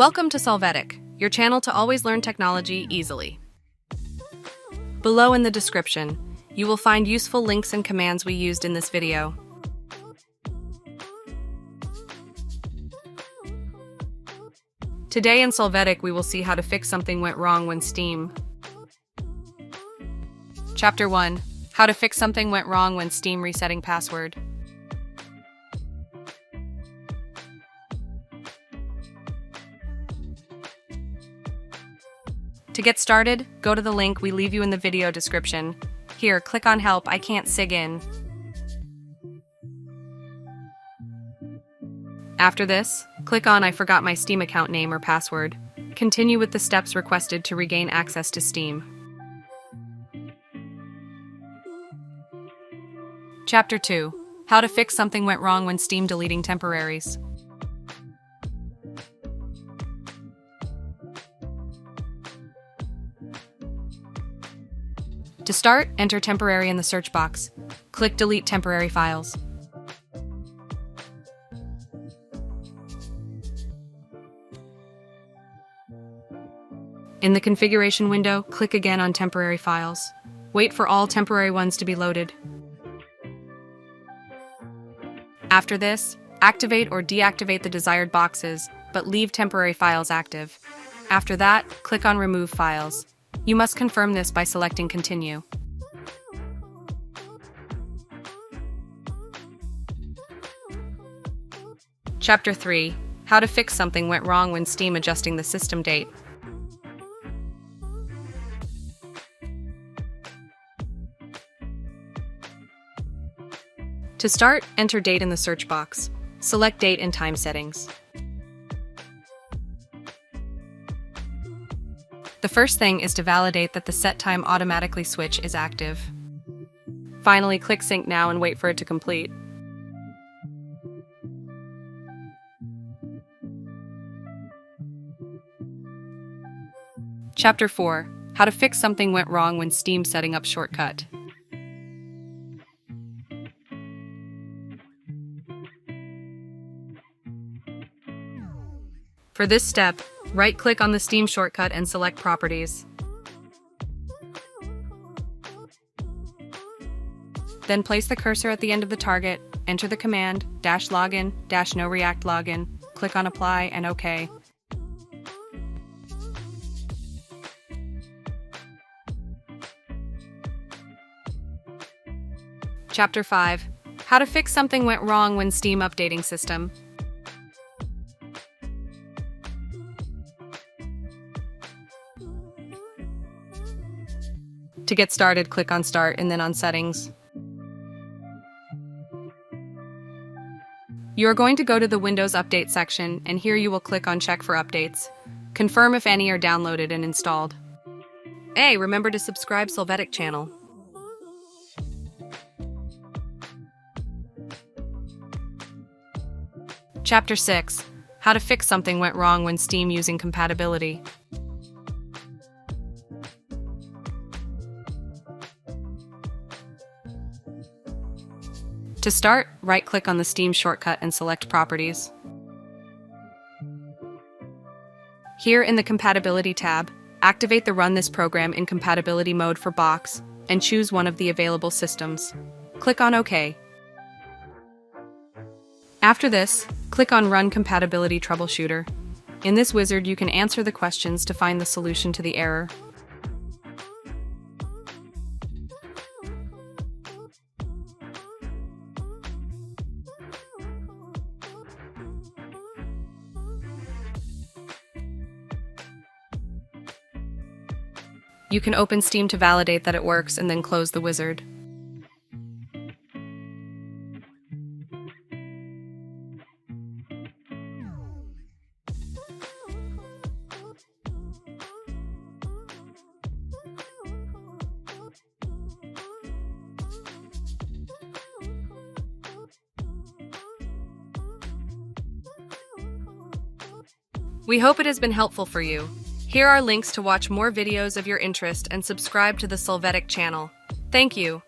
Welcome to Solvetic, your channel to always learn technology easily. Below in the description, you will find useful links and commands we used in this video. Today in Solvetic, we will see how to fix something went wrong when Steam. Chapter 1. How to fix something went wrong when Steam resetting password. To get started, go to the link we leave you in the video description. Here, click on Help, I can't sig in. After this, click on I forgot my Steam account name or password. Continue with the steps requested to regain access to Steam. Chapter 2. How to fix something went wrong when Steam deleting temporaries. To start, enter temporary in the search box. Click Delete Temporary Files. In the configuration window, click again on Temporary Files. Wait for all temporary ones to be loaded. After this, activate or deactivate the desired boxes, but leave temporary files active. After that, click on Remove Files. You must confirm this by selecting Continue. Chapter 3. How to fix something went wrong when Steam adjusting the system date. To start, enter date in the search box. Select Date and Time Settings. The first thing is to validate that the Set Time Automatically switch is active. Finally, click Sync Now and wait for it to complete. Chapter 4. How to fix something went wrong when Steam setting up shortcut. For this step, right-click on the Steam shortcut and select Properties. Then place the cursor at the end of the target, enter the command -login -noreactlogin, click on Apply and OK. Chapter 5. How to fix something went wrong when Steam updating system. To get started, click on Start and then on Settings. You are going to go to the Windows Update section, and here you will click on Check for Updates. Confirm if any are downloaded and installed. Hey, remember to subscribe Solvetic channel. Chapter 6. How to fix something went wrong when Steam using compatibility. To start, right-click on the Steam shortcut and select Properties. Here in the Compatibility tab, activate the Run this program in compatibility mode for box and choose one of the available systems. Click on OK. After this, click on Run Compatibility Troubleshooter. In this wizard, you can answer the questions to find the solution to the error. You can open Steam to validate that it works and then close the wizard. We hope it has been helpful for you. Here are links to watch more videos of your interest and subscribe to the Solvetic channel. Thank you.